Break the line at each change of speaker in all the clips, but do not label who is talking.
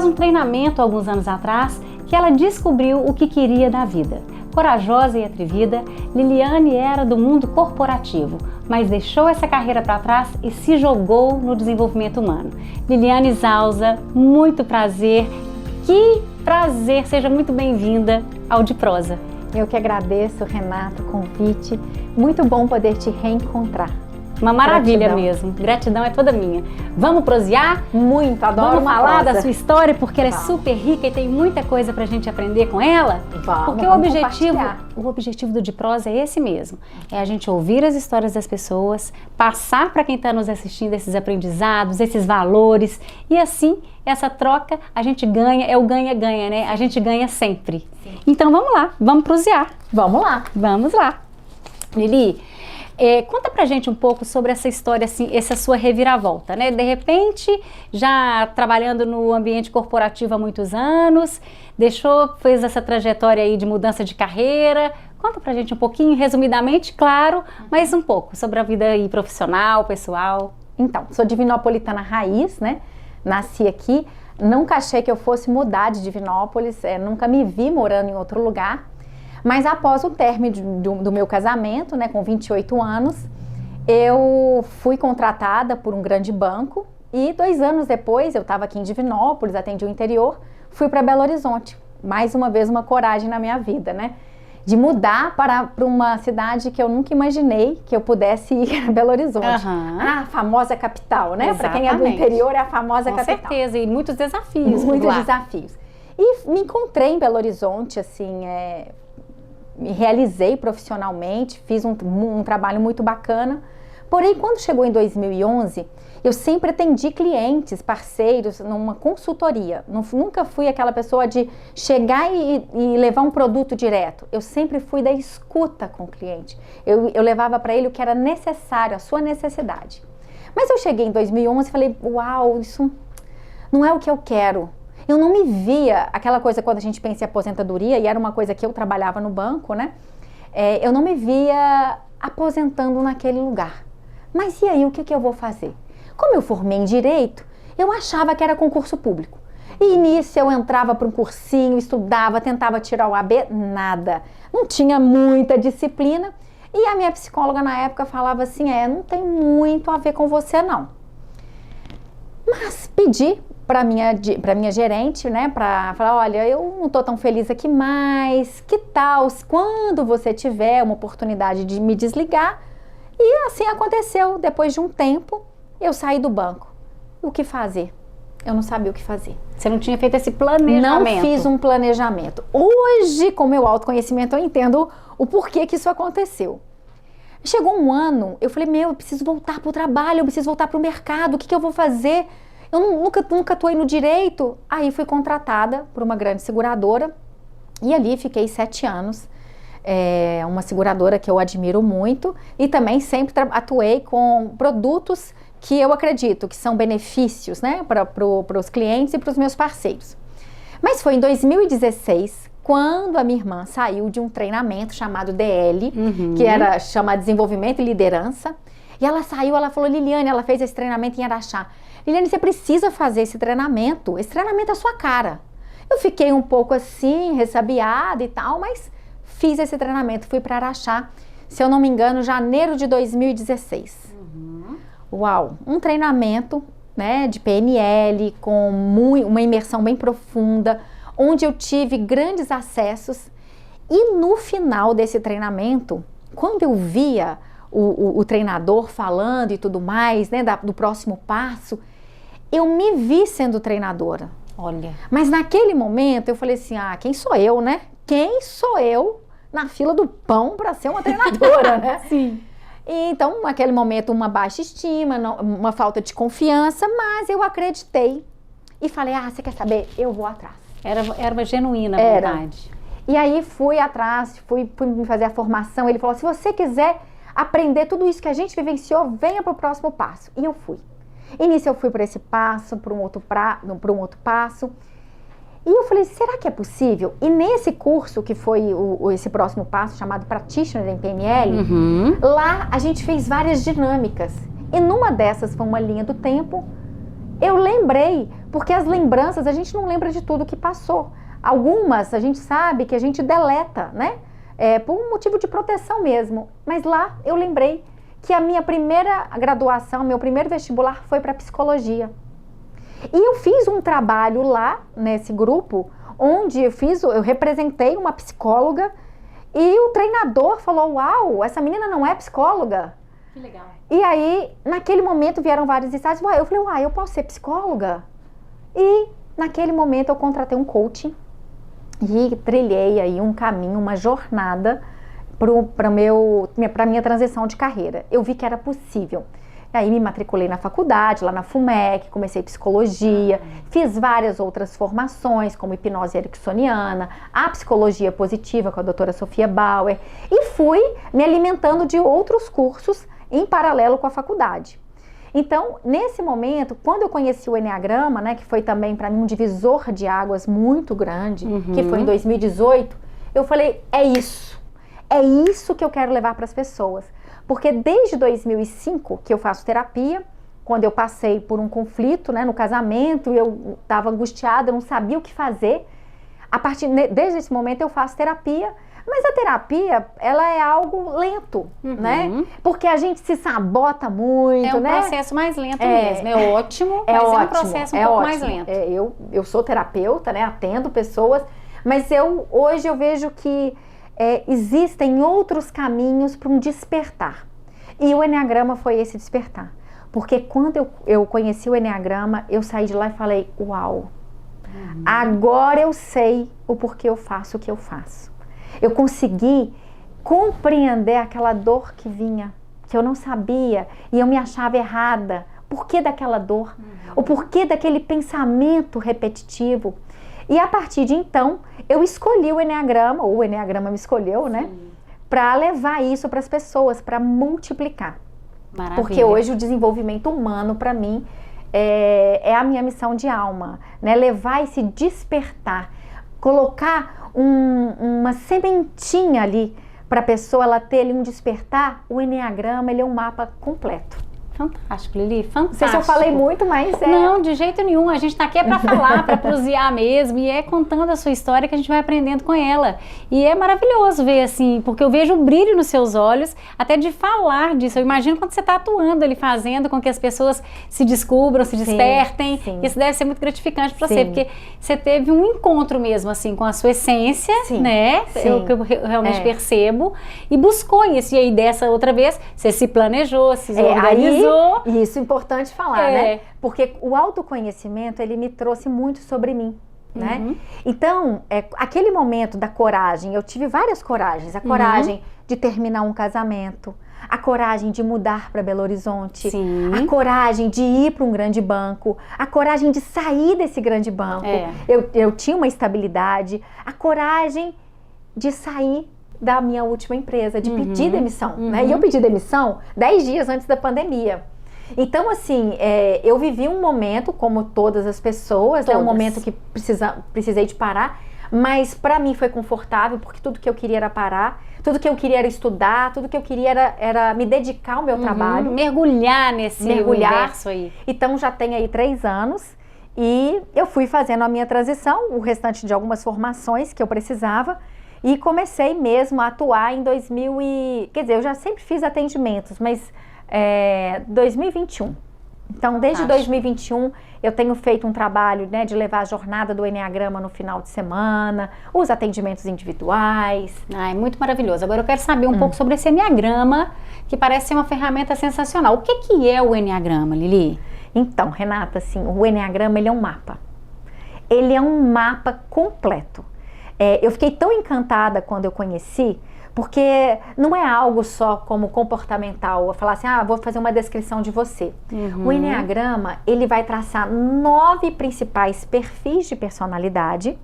um treinamento alguns anos atrás que ela descobriu o que queria da vida. Corajosa e atrevida, Liliane era do mundo corporativo, mas deixou essa carreira para trás e se jogou no desenvolvimento humano. Liliane Zausa, muito prazer. Que prazer, seja muito bem-vinda ao De Prosa.
Eu que agradeço, Renata, o convite. Muito bom poder te reencontrar.
Uma maravilha mesmo. Gratidão é toda minha. Vamos prosear?
Muito, adoro.
Vamos falar da sua história, porque ela é super rica e tem muita coisa pra gente aprender com ela? Porque o objetivo do De Prosa é esse mesmo. É a gente ouvir as histórias das pessoas, passar para quem está nos assistindo esses aprendizados, esses valores. E assim, essa troca, a gente ganha, é o ganha-ganha, né? A gente ganha sempre. Sim. Então vamos lá, vamos prosear.
Vamos lá.
Vamos lá. Lili, conta pra gente um pouco sobre essa história, assim, essa sua reviravolta, né? De repente, já trabalhando no ambiente corporativo há muitos anos, fez essa trajetória aí de mudança de carreira. Conta pra gente um pouquinho, resumidamente, claro, mas um pouco sobre a vida aí profissional, pessoal.
Então, sou divinópolitana raiz, né? Nasci aqui, nunca achei que eu fosse mudar de Divinópolis, nunca me vi morando em outro lugar. Mas após o término do meu casamento, né, com 28 anos, eu fui contratada por um grande banco e 2 anos depois, eu estava aqui em Divinópolis, atendi o interior, fui para Belo Horizonte. Mais uma vez, uma coragem na minha vida, né? De mudar para uma cidade que eu nunca imaginei que eu pudesse ir a Belo Horizonte.
Uhum.
A famosa capital, né? Para quem é do interior, é a famosa capital.
Com certeza, e muitos desafios.
Muitos desafios. E me encontrei em Belo Horizonte, assim, me realizei profissionalmente, fiz um trabalho muito bacana. Porém, quando chegou em 2011, eu sempre atendi clientes, parceiros, numa consultoria. Nunca fui aquela pessoa de chegar e levar um produto direto. Eu sempre fui da escuta com o cliente. Eu levava para ele o que era necessário, a sua necessidade. Mas eu cheguei em 2011 e falei, uau, isso não é o que eu quero. Eu não me via, aquela coisa quando a gente pensa em aposentadoria, e era uma coisa que eu trabalhava no banco, né? Eu não me via aposentando naquele lugar. Mas e aí, o que eu vou fazer? Como eu formei em Direito, eu achava que era concurso público. E nisso eu entrava para um cursinho, estudava, tentava tirar o AB, nada. Não tinha muita disciplina. E a minha psicóloga na época falava assim, não tem muito a ver com você não. Mas pedi para minha gerente, né, para falar, olha, eu não tô tão feliz aqui mais, que tal quando você tiver uma oportunidade de me desligar? E assim aconteceu, depois de um tempo, eu saí do banco. O que fazer? Eu não sabia o que fazer.
Você não tinha feito esse planejamento?
Não fiz um planejamento. Hoje, com o meu autoconhecimento, eu entendo o porquê que isso aconteceu. Chegou um ano, eu falei, eu preciso voltar para o trabalho, eu preciso voltar para o mercado, o que eu vou fazer? Eu nunca atuei no direito. Aí fui contratada por uma grande seguradora e ali fiquei 7 anos. Uma seguradora que eu admiro muito e também sempre atuei com produtos que eu acredito que são benefícios, né, para os clientes e para os meus parceiros. Mas foi em 2016, quando a minha irmã saiu de um treinamento chamado DL, que chama Desenvolvimento e Liderança, e ela saiu, ela falou, Liliane, ela fez esse treinamento em Araxá. Liliane, você precisa fazer esse treinamento é a sua cara. Eu fiquei um pouco assim, ressabiada e tal, mas fiz esse treinamento, fui para Araxá, se eu não me engano, janeiro de 2016. Uau, um treinamento, né, de PNL, com uma imersão bem profunda, onde eu tive grandes acessos. E no final desse treinamento, quando eu via o treinador falando e tudo mais, né, do próximo passo, eu me vi sendo treinadora.
Olha.
Mas naquele momento eu falei assim, quem sou eu, né? Quem sou eu na fila do pão para ser uma treinadora, né?
Sim.
E, então, naquele momento, uma baixa estima, uma falta de confiança, mas eu acreditei e falei, você quer saber? Eu vou atrás.
Era uma genuína vontade.
E aí fui atrás, fui me fazer a formação. Ele falou, se você quiser aprender tudo isso que a gente vivenciou, venha para o próximo passo. E eu fui. E nisso eu fui para esse passo, para um outro passo. E eu falei, será que é possível? E nesse curso, que foi esse próximo passo, chamado Practitioner em PNL, lá a gente fez várias dinâmicas. E numa dessas foi uma linha do tempo, eu lembrei, porque as lembranças, a gente não lembra de tudo que passou. Algumas a gente sabe que a gente deleta, né? Por um motivo de proteção mesmo. Mas lá eu lembrei que a minha primeira graduação, meu primeiro vestibular foi para psicologia. E eu fiz um trabalho lá, nesse grupo, onde eu representei uma psicóloga e o treinador falou, uau, essa menina não é psicóloga?
Que legal.
E aí, naquele momento, vieram vários estágios. Eu falei, eu posso ser psicóloga? E naquele momento eu contratei um coaching e trilhei aí um caminho, uma jornada para minha transição de carreira. Eu vi que era possível. E aí me matriculei na faculdade, lá na FUMEC, comecei psicologia, fiz várias outras formações, como hipnose ericksoniana, a psicologia positiva com a doutora Sofia Bauer, e fui me alimentando de outros cursos em paralelo com a faculdade. Então, nesse momento, quando eu conheci o Enneagrama, né, que foi também para mim um divisor de águas muito grande, que foi em 2018, eu falei, é isso que eu quero levar para as pessoas. Porque desde 2005 que eu faço terapia, quando eu passei por um conflito, né, no casamento, eu estava angustiada, eu não sabia o que fazer. Desde esse momento eu faço terapia, mas a terapia, ela é algo lento, né? Porque a gente se sabota muito, né?
É um processo mais lento mesmo, é ótimo, mas é um processo um pouco mais lento.
Eu sou terapeuta, né, atendo pessoas, mas hoje eu vejo que existem outros caminhos para um despertar. E o Enneagrama foi esse despertar. Porque quando eu conheci o Enneagrama, eu saí de lá e falei, uau, agora eu sei o porquê eu faço o que eu faço. Eu consegui compreender aquela dor que vinha, que eu não sabia, e eu me achava errada. Por que daquela dor? O porquê daquele pensamento repetitivo? E a partir de então, eu escolhi o Enneagrama, ou o Enneagrama me escolheu, né? Para levar isso para as pessoas, para multiplicar.
Maravilha.
Porque hoje o desenvolvimento humano, para mim, é a minha missão de alma, né? Levar esse despertar, colocar uma sementinha ali para a pessoa ela ter ali um despertar. O Enneagrama, ele é um mapa completo.
Fantástico, Lili, fantástico.
Não sei se eu falei muito, mas
Não, de jeito nenhum. A gente tá aqui para falar, para prosear mesmo. E é contando a sua história que a gente vai aprendendo com ela. E é maravilhoso ver assim, porque eu vejo o brilho nos seus olhos, até de falar disso. Eu imagino quando você tá atuando ali, fazendo com que as pessoas se descubram, se despertem. Sim. Isso deve ser muito gratificante para você, porque você teve um encontro mesmo, assim, com a sua essência, né?
Sim.
Eu realmente percebo. E buscou isso. E aí, dessa outra vez, você se planejou, se organizou.
Isso é importante falar, né? Porque o autoconhecimento, ele me trouxe muito sobre mim, né? Então, aquele momento da coragem, eu tive várias coragens. A coragem de terminar um casamento, a coragem de mudar para Belo Horizonte, a coragem de ir para um grande banco, a coragem de sair desse grande banco. Eu tinha uma estabilidade, a coragem de sair da minha última empresa, de pedir demissão, né? E eu pedi demissão 10 dias antes da pandemia. Então, assim, eu vivi um momento, como todas as pessoas, um momento que precisei de parar, mas para mim foi confortável, porque tudo que eu queria era parar, tudo que eu queria era estudar, tudo que eu queria era me dedicar ao meu trabalho.
Mergulhar nesse universo aí.
Então, já tem aí 3 anos, e eu fui fazendo a minha transição, o restante de algumas formações que eu precisava, e comecei mesmo a atuar em quer dizer, eu já sempre fiz atendimentos, mas 2021. Então, desde 2021, eu tenho feito um trabalho, né, de levar a jornada do Enneagrama no final de semana, os atendimentos individuais.
É muito maravilhoso. Agora eu quero saber um pouco sobre esse Enneagrama, que parece ser uma ferramenta sensacional. O que é o Enneagrama, Lili?
Então, Renata, assim, o Enneagrama, ele é um mapa. Ele é um mapa completo. Eu fiquei tão encantada quando eu conheci, porque não é algo só como comportamental, falar assim, vou fazer uma descrição de você. O Enneagrama, ele vai traçar 9 principais perfis de personalidade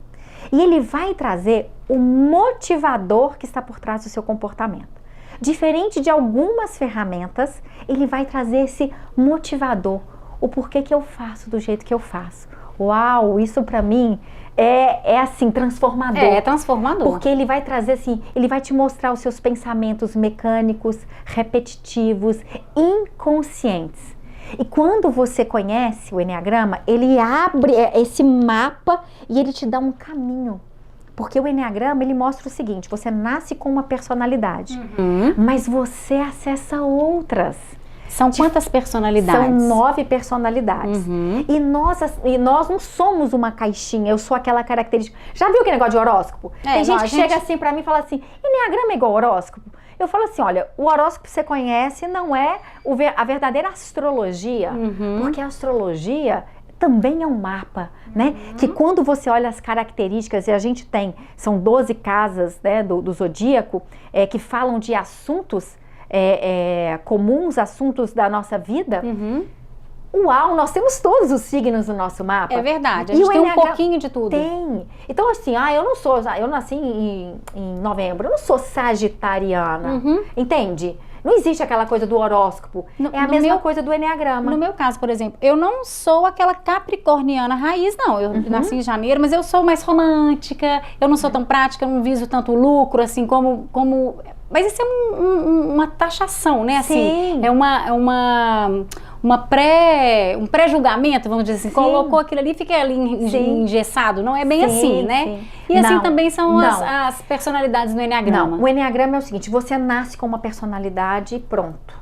e ele vai trazer o motivador que está por trás do seu comportamento. Diferente de algumas ferramentas, ele vai trazer esse motivador, o porquê que eu faço do jeito que eu faço. Uau, isso pra mim é assim, transformador.
É transformador.
Porque ele vai trazer assim, ele vai te mostrar os seus pensamentos mecânicos, repetitivos, inconscientes. E quando você conhece o Eneagrama, ele abre esse mapa e ele te dá um caminho. Porque o Eneagrama, ele mostra o seguinte, você nasce com uma personalidade, mas você acessa outras.
São quantas personalidades?
São 9 personalidades. E nós não somos uma caixinha, eu sou aquela característica. Já viu aquele negócio de horóscopo? Tem gente que chega assim pra mim e fala assim, Eneagrama é igual horóscopo? Eu falo assim, olha, o horóscopo que você conhece não é a verdadeira astrologia, porque a astrologia também é um mapa, né? Que quando você olha as características, e a gente tem, são 12 casas, né, do zodíaco, que falam de assuntos comuns, assuntos da nossa vida. Uau, nós temos todos os signos no nosso mapa.
É verdade, a gente tem um pouquinho de tudo.
Tem. Então assim, eu nasci em novembro, eu não sou sagitariana, entende? Não existe aquela coisa do horóscopo, é a mesma coisa do Eneagrama.
No meu caso, por exemplo, eu não sou aquela capricorniana raiz, não. Eu nasci em janeiro, mas eu sou mais romântica, eu não sou tão prática, eu não viso tanto lucro, assim, como... Mas isso é uma taxação, né? Assim,
Sim.
é um pré-julgamento, vamos dizer assim. Sim. Colocou aquilo ali e fica ali engessado. Não é bem assim, né? Sim. E assim também são as personalidades no Eneagrama.
Não, o Eneagrama é o seguinte, você nasce com uma personalidade e pronto.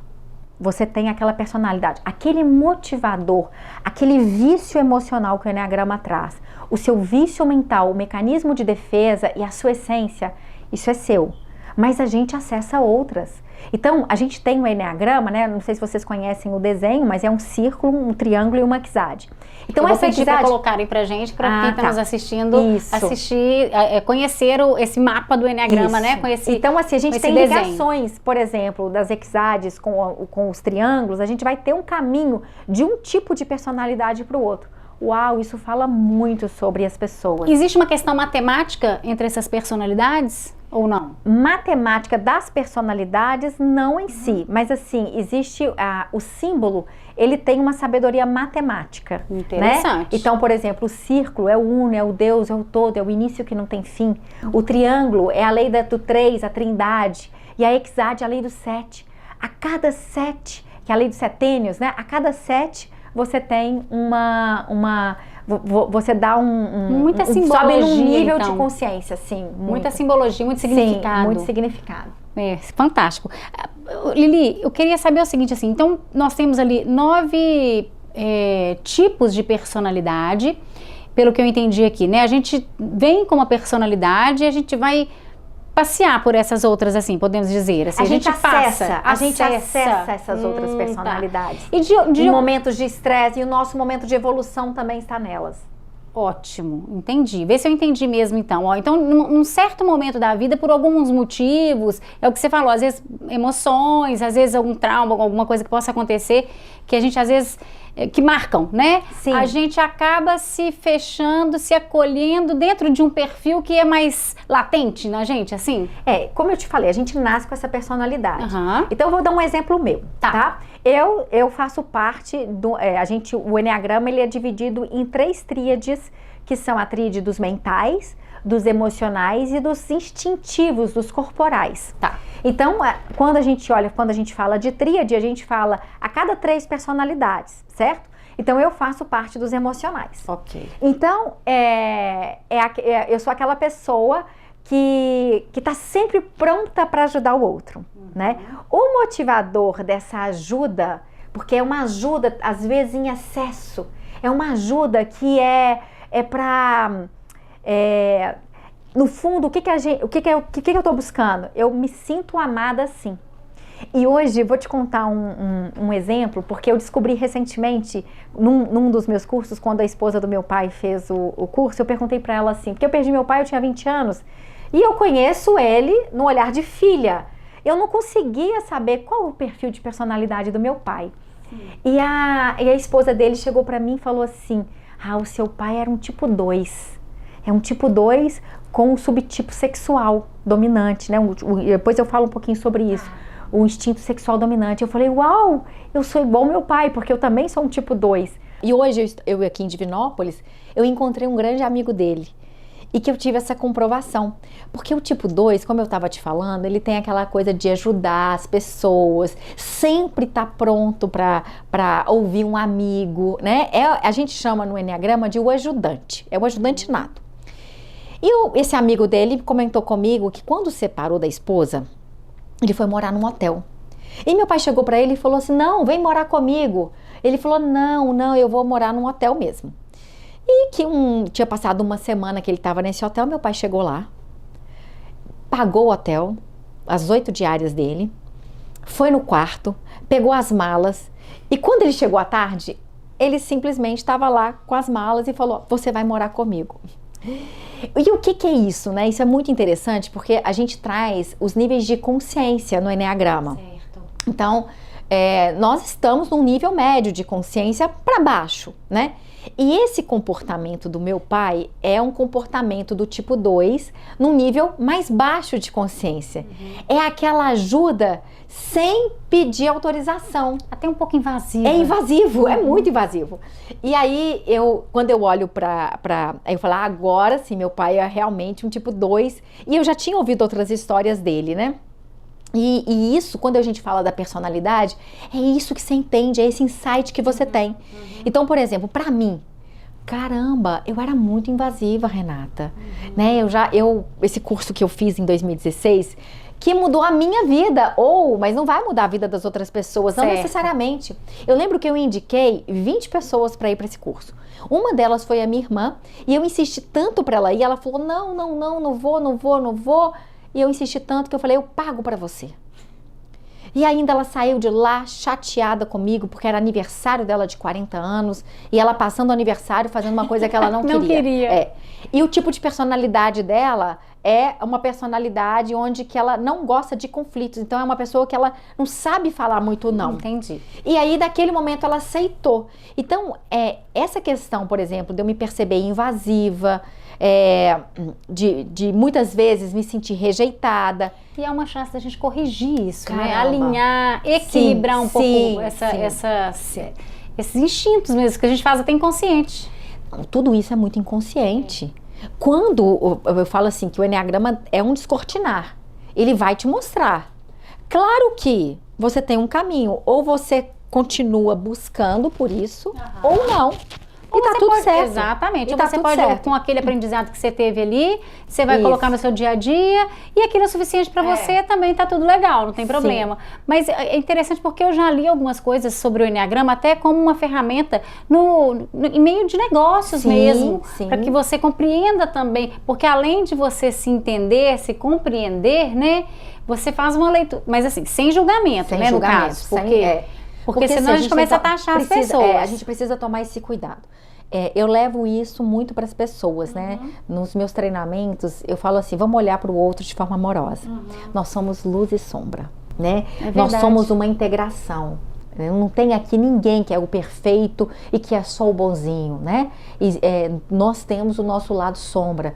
Você tem aquela personalidade, aquele motivador, aquele vício emocional que o Eneagrama traz. O seu vício mental, o mecanismo de defesa e a sua essência, isso é seu. Mas a gente acessa outras. Então, a gente tem o Eneagrama, né? Não sei se vocês conhecem o desenho, mas é um círculo, um triângulo e uma hexade. Então,
essa pedir para colocarem pra gente, para quem está nos assistindo, conhecer esse mapa do Eneagrama, né?
Então, assim, a gente tem ligações, por exemplo, das hexades com os triângulos, a gente vai ter um caminho de um tipo de personalidade para o outro. Uau, isso fala muito sobre as pessoas.
Existe uma questão matemática entre essas personalidades ou não?
Matemática das personalidades, não em si, mas assim, existe o símbolo, ele tem uma sabedoria matemática.
Interessante.
Né? Então, por exemplo, o círculo é o uno, é o Deus, é o todo, é o início que não tem fim. O triângulo é a lei do 3, a trindade, e a hexade é a lei do 7. A cada 7, que é a lei dos setênios, né? A cada 7 você tem você dá
muita simbologia,
sobe num nível
então,
de consciência, sim.
Muita simbologia, muito significado.
Sim, muito significado.
É, fantástico. Lili, eu queria saber o seguinte, assim, então nós temos ali 9 tipos de personalidade, pelo que eu entendi aqui, né? A gente vem com uma personalidade e a gente vai passear por essas outras, assim, podemos dizer. Assim,
a gente acessa essas outras personalidades.
Tá.
E momentos de estresse, e o nosso momento de evolução também está nelas.
Ótimo, entendi. Vê se eu entendi mesmo, então. Então, num certo momento da vida, por alguns motivos, é o que você falou, às vezes emoções, às vezes algum trauma, alguma coisa que possa acontecer, que a gente às vezes, que marcam, né?
Sim.
A gente acaba se fechando, se acolhendo dentro de um perfil que é mais latente na gente, assim?
Como eu te falei, a gente nasce com essa personalidade. Então, eu vou dar um exemplo meu,
tá?
Eu faço parte o Eneagrama, ele é dividido em 3 tríades, que são a tríade dos mentais, dos emocionais e dos instintivos, dos corporais.
Tá.
Então, quando a gente fala de tríade, a gente fala a cada 3 personalidades, certo? Então, eu faço parte dos emocionais.
Ok.
Então, eu sou aquela pessoa que está sempre pronta para ajudar o outro, né? O motivador dessa ajuda, porque é uma ajuda, às vezes, em excesso, é uma ajuda que é para... no fundo, o que eu estou buscando? Eu me sinto amada assim. E hoje, vou te contar um exemplo, porque eu descobri recentemente, num dos meus cursos, quando a esposa do meu pai fez o curso, eu perguntei para ela assim, porque eu perdi meu pai, eu tinha 20 anos, e eu conheço ele no olhar de filha. Eu não conseguia saber qual o perfil de personalidade do meu pai. E a esposa dele chegou para mim e falou assim, o seu pai era um tipo 2. É um tipo 2 com um subtipo sexual dominante, né? Depois eu falo um pouquinho sobre isso. O instinto sexual dominante. Eu falei, uau, eu sou igual ao meu pai, porque eu também sou um tipo 2. E hoje, eu aqui em Divinópolis, eu encontrei um grande amigo dele. e que eu tive essa comprovação. Porque o tipo 2, como eu estava te falando, ele tem aquela coisa de ajudar as pessoas, sempre tá pronto para ouvir um amigo, né? A gente chama no Enneagrama de o ajudante, é o ajudante nato. E esse amigo dele comentou comigo que quando separou da esposa, ele foi morar num hotel. E meu pai chegou para ele e falou assim, não, vem morar comigo. Ele falou, não, eu vou morar num hotel mesmo. E que tinha passado uma semana que ele estava nesse hotel, meu pai chegou lá, pagou o hotel, as 8 diárias dele, foi no quarto, pegou as malas e quando ele chegou à tarde, ele simplesmente estava lá com as malas e falou, você vai morar comigo. E o que é isso, né? Isso é muito interessante porque a gente traz os níveis de consciência no Enneagrama.
Certo.
Então, nós estamos num nível médio de consciência para baixo, né? E esse comportamento do meu pai é um comportamento do tipo 2 num nível mais baixo de consciência. É aquela ajuda sem pedir autorização.
Até um pouco invasivo.
É invasivo, é muito invasivo. E aí, quando eu olho aí eu falo, agora sim, meu pai é realmente um tipo 2. E eu já tinha ouvido outras histórias dele, né? E isso, quando a gente fala da personalidade, é isso que você entende, é esse insight que você tem. Então, por exemplo, pra mim, caramba, eu era muito invasiva, Renata. Né? Esse curso que eu fiz em 2016, que mudou a minha vida, mas não vai mudar a vida das outras pessoas, não necessariamente. Eu lembro que eu indiquei 20 pessoas para ir para esse curso. Uma delas foi a minha irmã, e eu insisti tanto para ela ir, ela falou, não vou. E eu insisti tanto que eu falei, eu pago pra você. E ainda ela saiu de lá chateada comigo, porque era aniversário dela de 40 anos, e ela passando o aniversário fazendo uma coisa que ela não queria. E o tipo de personalidade dela é uma personalidade onde que ela não gosta de conflitos. Então é uma pessoa que ela não sabe falar muito não.
Entendi.
E aí, naquele momento, ela aceitou. Então, essa questão, por exemplo, de eu me perceber invasiva, de muitas vezes me sentir rejeitada.
E é uma chance da gente corrigir isso,
Caramba.
né? Alinhar, equilibrar um pouco esses instintos mesmo, que a gente faz até inconsciente.
Tudo isso é muito inconsciente. Quando eu falo assim, que o Enneagrama é um descortinar, ele vai te mostrar. Claro que você tem um caminho, ou você continua buscando por isso, ou não. E tá tudo certo.
Exatamente. Ou você pode, com aquele aprendizado que você teve ali, você vai colocar no seu dia a dia, e aquilo é suficiente para você, também tá tudo legal, não tem problema. Mas é interessante porque eu já li algumas coisas sobre o Enneagrama, até como uma ferramenta em meio de negócios mesmo, para que você compreenda também, porque além de você se entender, se compreender, né, você faz uma leitura, mas assim, sem julgamento, né, no caso, porque senão a gente começa a taxar as pessoas.
A gente precisa tomar esse cuidado. Eu levo isso muito para as pessoas, né? Nos meus treinamentos, eu falo assim, vamos olhar para o outro de forma amorosa. Nós somos luz e sombra, né? Nós somos uma integração. Não tem aqui ninguém que é o perfeito e que é só o bonzinho, né? Nós temos o nosso lado sombra.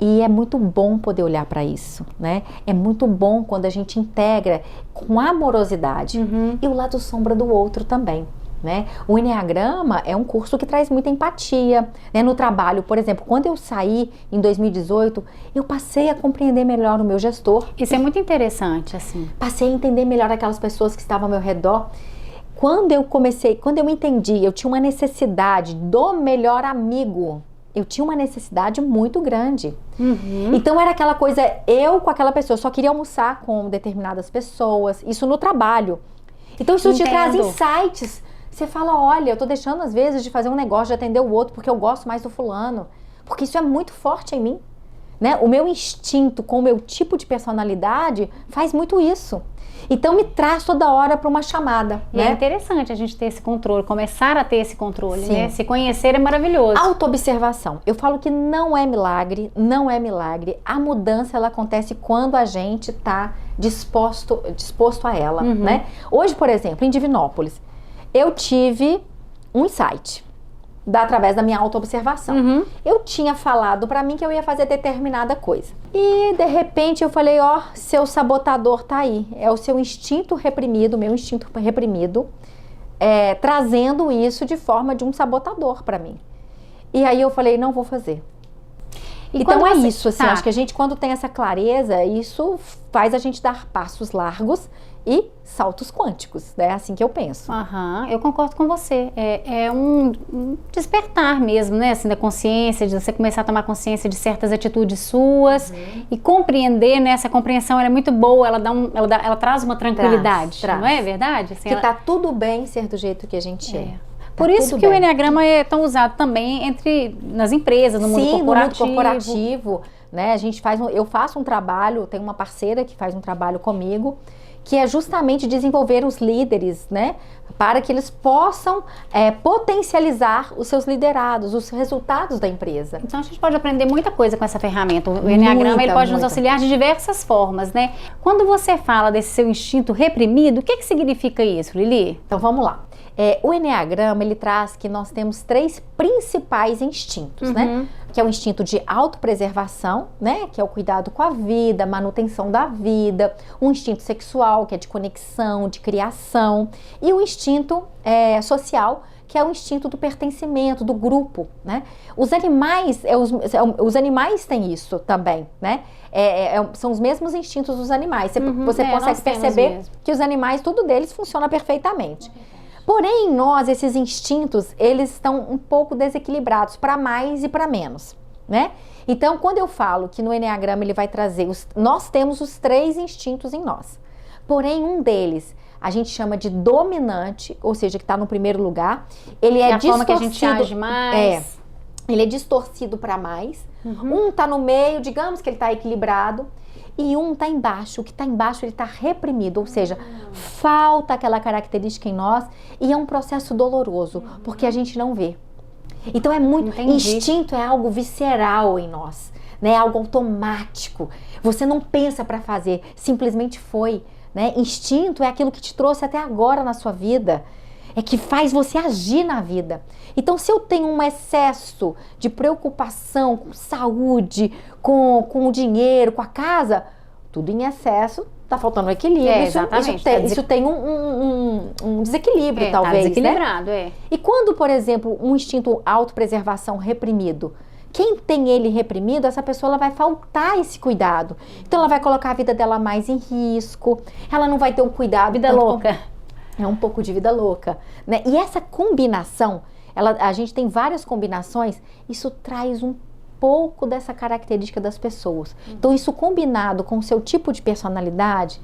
E é muito bom poder olhar para isso, né? É muito bom quando a gente integra com amorosidade e o lado sombra do outro também, né? O Enneagrama é um curso que traz muita empatia, né? No trabalho, por exemplo, quando eu saí em 2018, eu passei a compreender melhor o meu gestor.
Isso é muito interessante, assim.
Passei a entender melhor aquelas pessoas que estavam ao meu redor. Quando eu entendi, eu tinha uma necessidade do melhor amigo. Eu tinha uma necessidade muito grande. Então era aquela coisa, eu com aquela pessoa, só queria almoçar com determinadas pessoas, isso no trabalho. Então isso te traz insights. Você fala, olha, eu tô deixando às vezes de fazer um negócio, de atender o outro, porque eu gosto mais do fulano. Porque isso é muito forte em mim, né? O meu instinto com o meu tipo de personalidade faz muito isso. Então me traz toda hora para uma chamada, né?
É interessante a gente ter esse controle, começar a ter esse controle, né? Se conhecer é maravilhoso.
Autoobservação. Eu falo que não é milagre, não é milagre. A mudança, ela acontece quando a gente tá disposto a ela, né? Hoje, por exemplo, em Divinópolis, eu tive um insight através da minha autoobservação. Eu tinha falado pra mim que eu ia fazer determinada coisa. E, de repente, eu falei, seu sabotador tá aí. É o seu instinto reprimido, meu instinto reprimido, trazendo isso de forma de um sabotador pra mim. E aí eu falei, não vou fazer. Então é isso, assim, acho que a gente quando tem essa clareza, isso faz a gente dar passos largos e saltos quânticos, né? Assim que eu penso.
Eu concordo com você. É um despertar mesmo, né? Assim, da consciência, de você começar a tomar consciência de certas atitudes suas e compreender, né? Essa compreensão ela é muito boa, ela traz uma tranquilidade,
traz.
Não é verdade? Assim,
que tá tudo bem ser do jeito que a gente é.
Por isso que o Enneagrama é tão usado também nas empresas, no mundo corporativo.
No mundo corporativo, né? Eu faço um trabalho, tenho uma parceira que faz um trabalho comigo, que é justamente desenvolver os líderes, né? Para que eles possam potencializar os seus liderados, os resultados da empresa.
Então a gente pode aprender muita coisa com essa ferramenta. O Enneagrama ele pode nos auxiliar de diversas formas, né? Quando você fala desse seu instinto reprimido, o que significa isso, Lili?
Então vamos lá. O Enneagrama, ele traz que nós temos 3 principais instintos, né? Que é o instinto de autopreservação, né? Que é o cuidado com a vida, manutenção da vida. O instinto sexual, que é de conexão, de criação. E o instinto social, que é o instinto do pertencimento, do grupo, né? Os animais têm isso também, né? São os mesmos instintos dos animais. Você consegue perceber que os animais, tudo deles funciona perfeitamente. Porém, nós, esses instintos, eles estão um pouco desequilibrados para mais e para menos, né? Então, quando eu falo que no Enneagrama ele vai trazer, nós temos os 3 instintos em nós. Porém, um deles, a gente chama de dominante, ou seja, que está no primeiro lugar. Ele é distorcido. A forma que a gente age mais. Ele é distorcido para mais. Um está no meio, digamos que ele está equilibrado. E um está embaixo, o que está embaixo ele está reprimido, ou seja, falta aquela característica em nós e é um processo doloroso, porque a gente não vê. Então é muito, instinto é algo visceral em nós, né? Algo automático, você não pensa para fazer, simplesmente foi, né? Instinto é aquilo que te trouxe até agora na sua vida, é que faz você agir na vida. Então, se eu tenho um excesso de preocupação com saúde, com o dinheiro, com a casa, tudo em excesso, tá faltando equilíbrio.
Exatamente.
Isso tem um desequilíbrio, talvez,
tá desequilibrado,
né? E quando, por exemplo, um instinto autopreservação reprimido, quem tem ele reprimido, essa pessoa ela vai faltar esse cuidado. Então, ela vai colocar a vida dela mais em risco, ela não vai ter um cuidado.
Vida louca.
É um pouco de vida louca, né? E essa combinação, a gente tem várias combinações, isso traz um pouco dessa característica das pessoas. Então, isso combinado com o seu tipo de personalidade,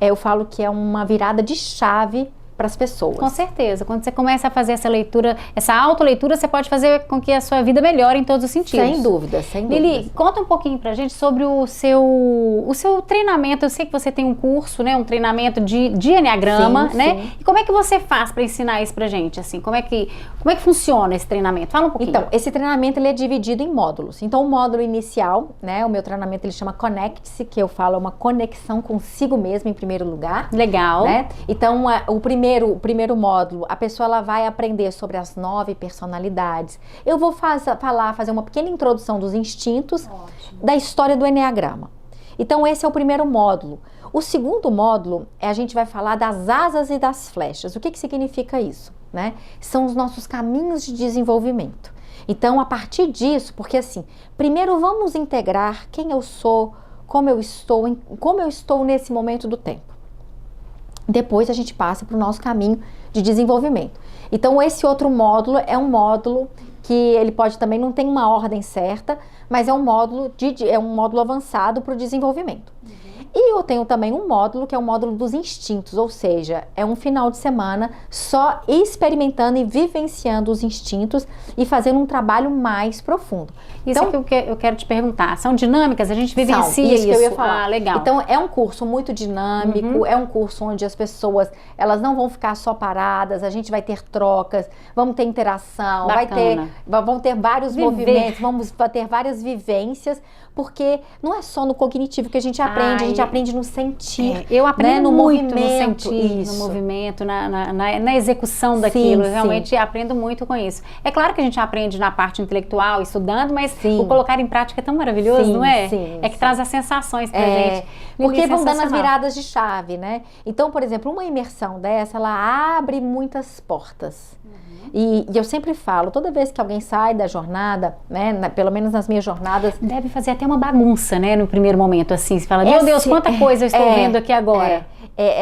eu falo que é uma virada de chave para as pessoas.
Com certeza. Quando você começa a fazer essa leitura, essa autoleitura, você pode fazer com que a sua vida melhore em todos os sentidos.
Sem dúvida, sem dúvida.
Lili, conta um pouquinho pra gente sobre o seu treinamento. Eu sei que você tem um curso, né? Um treinamento de Enneagrama, né?
Sim.
E como é que você faz para ensinar isso pra gente? Assim, como é que funciona esse treinamento? Fala um pouquinho.
Então, esse treinamento ele é dividido em módulos. Então, o módulo inicial, né? O meu treinamento ele chama Connect-se, que eu falo é uma conexão consigo mesmo em primeiro lugar.
Legal.
Né? Então, o primeiro módulo, a pessoa ela vai aprender sobre as 9 personalidades. Eu vou fazer uma pequena introdução dos instintos. Ótimo. Da história do Enneagrama. Então, esse é o primeiro módulo. O segundo módulo, a gente vai falar das asas e das flechas. O que significa isso? Né? São os nossos caminhos de desenvolvimento. Então, a partir disso, porque assim, primeiro vamos integrar quem eu sou, como eu estou nesse momento do tempo. Depois a gente passa para o nosso caminho de desenvolvimento. Então, esse outro módulo é um módulo que ele pode também, não tem uma ordem certa, mas é um módulo avançado para o desenvolvimento. E eu tenho também um módulo que é o módulo dos instintos, ou seja, é um final de semana só experimentando e vivenciando os instintos e fazendo um trabalho mais profundo.
Isso então, é que eu quero te perguntar. São dinâmicas? A gente vivencia isso?
Que eu ia falar.
Legal.
Então, é um curso muito dinâmico, é um curso onde as pessoas, elas não vão ficar só paradas, a gente vai ter trocas, vamos ter interação, vão ter vários movimentos, vamos ter várias vivências, porque não é só no cognitivo que a gente aprende, a gente aprende no sentir.
Eu aprendo muito no sentir,
isso.
no movimento, na execução daquilo. Eu realmente aprendo muito com isso. É claro que a gente aprende na parte intelectual, estudando, mas o colocar em prática é tão maravilhoso, não é? Que traz as sensações pra gente.
Porque vão dando as viradas de chave, né? Então, por exemplo, uma imersão dessa, ela abre muitas portas. E eu sempre falo, toda vez que alguém sai da jornada, né, pelo menos nas minhas jornadas...
Deve fazer até uma bagunça, né, no primeiro momento, assim. Você fala, meu Deus, quanta coisa eu estou vendo aqui agora.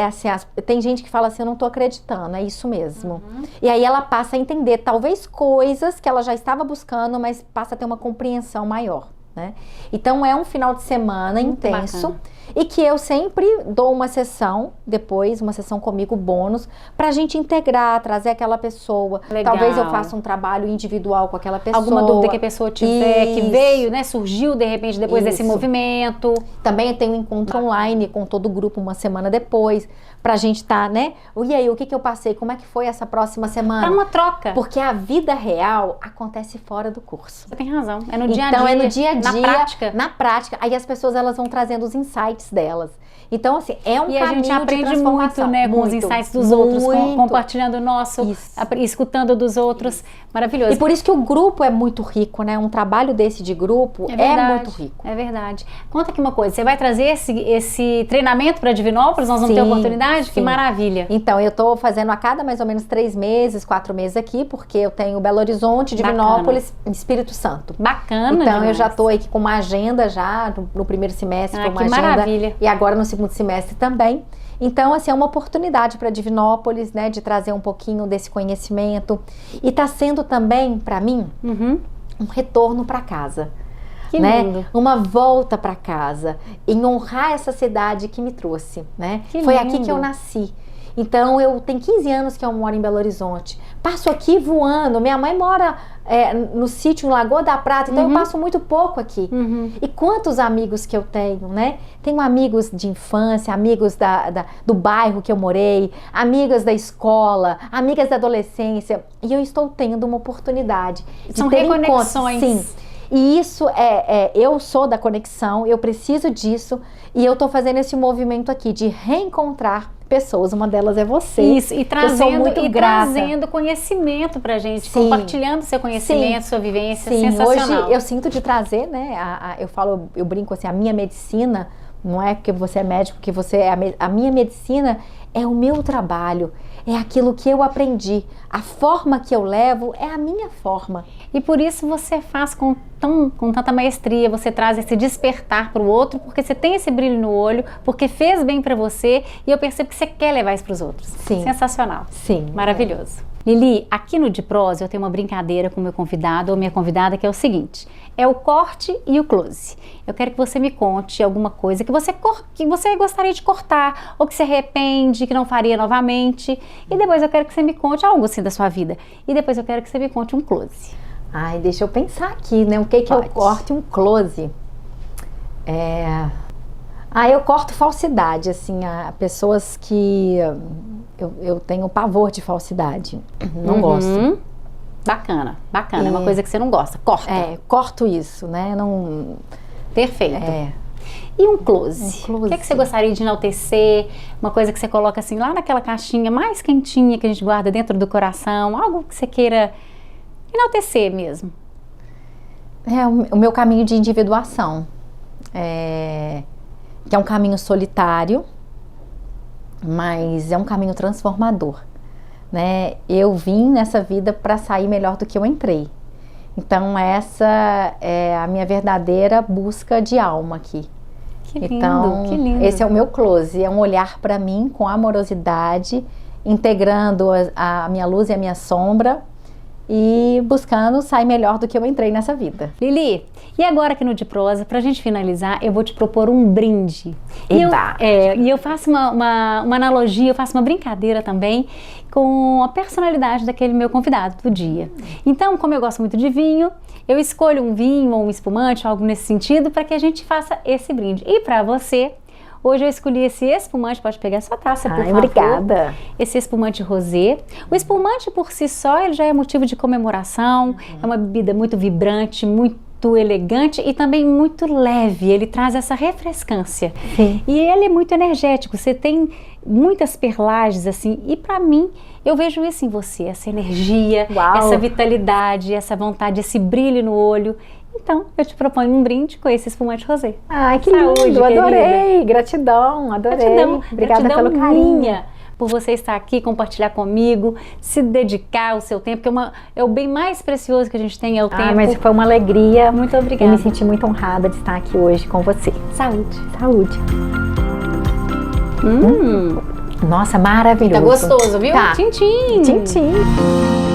Assim, tem gente que fala assim, eu não tô acreditando, é isso mesmo. E aí ela passa a entender, talvez, coisas que ela já estava buscando, mas passa a ter uma compreensão maior, né? Então é um final de semana
muito
intenso.
Bacana.
E que eu sempre dou uma sessão, depois, uma sessão comigo bônus, pra gente integrar, trazer aquela pessoa.
Legal.
Talvez eu faça um trabalho individual com aquela pessoa.
Alguma dúvida que a pessoa tiver, que veio, né, surgiu de repente depois desse movimento.
Também eu tenho um encontro online com todo o grupo uma semana depois, pra gente estar, né? E aí, o que eu passei? Como é que foi essa próxima semana?
É uma troca.
Porque a vida real acontece fora do curso.
Você tem razão. É no dia a dia.
Então, é no dia a dia.
Na prática.
Na prática. Aí as pessoas, elas vão trazendo os insights delas. Então, assim, é um caminho de transformação.
E a gente aprende muito, né, com os insights dos outros, compartilhando o nosso, escutando dos outros. Maravilhoso.
E por isso que o grupo é muito rico, né? Um trabalho desse de grupo é muito rico.
É verdade. Conta aqui uma coisa, você vai trazer esse treinamento para Divinópolis? Nós vamos ter oportunidade? Sim. Que maravilha.
Então, eu estou fazendo a cada mais ou menos 3 meses, 4 meses aqui, porque eu tenho Belo Horizonte, Divinópolis e Espírito Santo.
Bacana.
Então, eu já estou aqui com uma agenda já no primeiro semestre, com uma
que
agenda.
Maravilha.
E agora no segundo semestre também. Então, assim, é uma oportunidade para Divinópolis, né, de trazer um pouquinho desse conhecimento. E está sendo também, para mim, um retorno para casa.
Que
né?
lindo.
Uma volta para casa, em honrar essa cidade que me trouxe, né? Foi aqui que eu nasci. Então, eu tenho 15 anos que eu moro em Belo Horizonte. Passo aqui voando. Minha mãe mora no sítio em Lagoa da Prata, então eu passo muito pouco aqui. E quantos amigos que eu tenho, né? Tenho amigos de infância, amigos do bairro que eu morei, amigas da escola, amigas da adolescência. E eu estou tendo uma oportunidade de
São
ter
reconexões.
Sim. E isso eu sou da conexão, eu preciso disso. E eu tô fazendo esse movimento aqui de reencontrar pessoas, uma delas é você.
Isso, e trazendo conhecimento pra gente,
sim,
compartilhando seu conhecimento, sua vivência,
sim,
sensacional.
Hoje eu sinto de trazer, né, eu brinco assim, a minha medicina, não é porque você é médico, que você é a minha medicina é o meu trabalho, é aquilo que eu aprendi, a forma que eu levo é a minha forma.
E por isso você faz com tanta maestria, você traz esse despertar para o outro, porque você tem esse brilho no olho, porque fez bem para você e eu percebo que você quer levar isso para os outros.
Sim.
Sensacional.
Sim.
Maravilhoso. Lili, aqui no Diprose eu tenho uma brincadeira com o meu convidado ou minha convidada que é o seguinte, é o corte e o close. Eu quero que você me conte alguma coisa que você gostaria de cortar ou que se arrepende, que não faria novamente. E depois eu quero que você me conte algo assim da sua vida. E depois eu quero que você me conte um close.
Ai, deixa eu pensar aqui, né? O que eu corto um close? Eu corto falsidade, assim, a pessoas que eu tenho pavor de falsidade. Não gosto.
Bacana. É uma coisa que você não gosta. Corta.
Corto isso, né? Não...
Perfeito. E um close? O que é que você gostaria de enaltecer? Uma coisa que você coloca assim lá naquela caixinha mais quentinha que a gente guarda dentro do coração? Algo que você queira enaltecer mesmo?
O meu caminho de individuação. Que é um caminho solitário, mas é um caminho transformador, né? Eu vim nessa vida para sair melhor do que eu entrei. Então essa é a minha verdadeira busca de alma aqui.
Que lindo,
então,
que lindo.
Esse é o meu close, é um olhar para mim com amorosidade, integrando a minha luz e a minha sombra e buscando sair melhor do que eu entrei nessa vida.
Lili, e agora aqui no Diprosa, pra gente finalizar, eu vou te propor um brinde. E eu faço uma analogia, eu faço uma brincadeira também com a personalidade daquele meu convidado do dia. Então, como eu gosto muito de vinho, eu escolho um vinho ou um espumante, algo nesse sentido, para que a gente faça esse brinde. E para você, hoje eu escolhi esse espumante, pode pegar sua taça, por favor.
Obrigada.
Esse espumante rosé. O espumante por si só, ele já é motivo de comemoração, é uma bebida muito vibrante, muito elegante e também muito leve, ele traz essa refrescância.
Sim.
E ele é muito energético, você tem muitas perlagens assim, e para mim, eu vejo isso em você, essa energia, essa vitalidade, essa vontade, esse brilho no olho. Então, eu te proponho um brinde com esse espumante rosé.
Ai, que lindo, adorei, gratidão, adorei.
Obrigada pelo carinho. por você estar aqui, compartilhar comigo, se dedicar o seu tempo, que é o bem mais precioso que a gente tem, é o tempo.
Mas foi uma alegria.
Muito obrigada.
Eu me senti muito honrada de estar aqui hoje com você.
Saúde.
Saúde. Nossa, maravilhoso.
Tá gostoso, viu?
Tá.
Tchim, tchim.
Tchim, tchim.